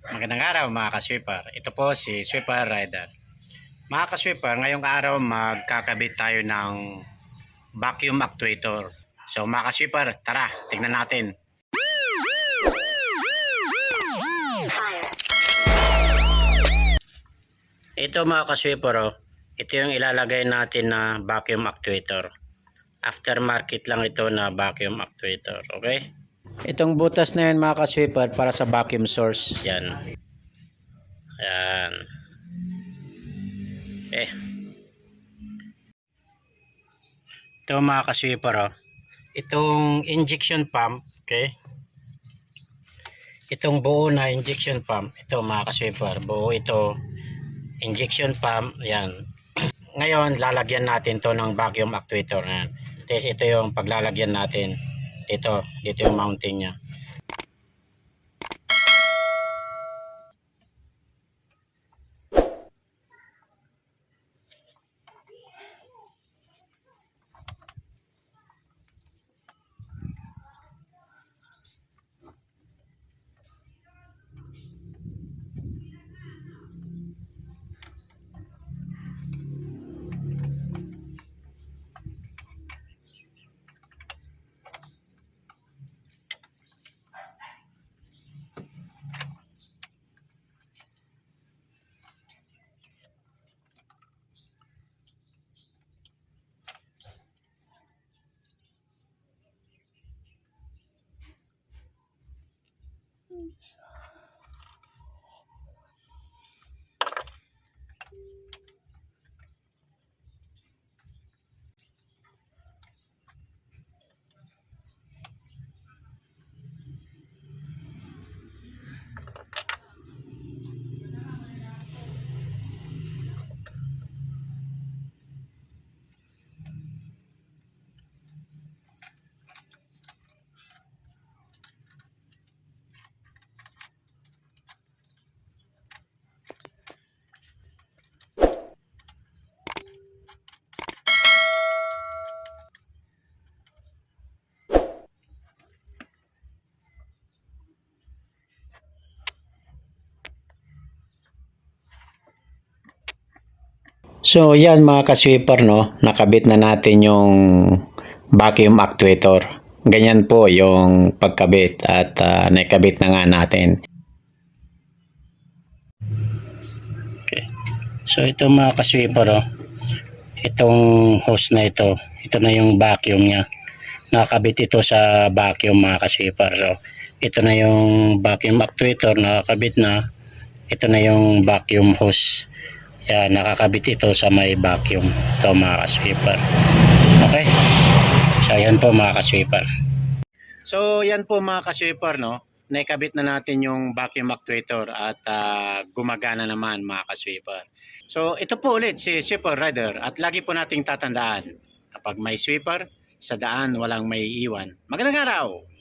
Magandang araw mga ka-sweeper. Ito po si Sweeper Rider. Mga ka-sweeper, ngayong araw magkakabit tayo ng vacuum actuator. So mga ka-sweeper, tara, tingnan natin. Ito mga ka-sweeper, ito yung ilalagay natin na vacuum actuator. Aftermarket lang ito na vacuum actuator, okay? Itong butas na yan mga ka-sweeper para sa vacuum source. Yan. Ayan. Okay. Ito mga ka-sweeper, itong injection pump, okay? Itong buo na injection pump, ito mga ka-sweeper, buo ito, injection pump, yan. Ngayon, lalagyan natin to ng vacuum actuator na yan. Tapos ito yung paglalagyan natin, dito yung mounting nya. So yan mga ka-sweeper, no, nakabit na natin yung vacuum actuator. Ganyan po yung pagkabit at naikabit na nga natin. Okay. So ito mga ka-sweeper, itong hose na ito na yung vacuum nya. Nakakabit ito sa vacuum mga ka-sweeper. So ito na yung vacuum actuator, nakakabit na. Ito na yung vacuum hose. Yan, nakakabit ito sa may vacuum. Ito mga ka-sweeper. Okay? So yan po mga ka-sweeper. So yan po mga ka-sweeper, no? Naikabit na natin yung vacuum actuator at gumagana naman mga ka-sweeper. So ito po ulit si Sweeper Rider at lagi po nating tatandaan, kapag may sweeper, sa daan walang may iwan. Magandang araw!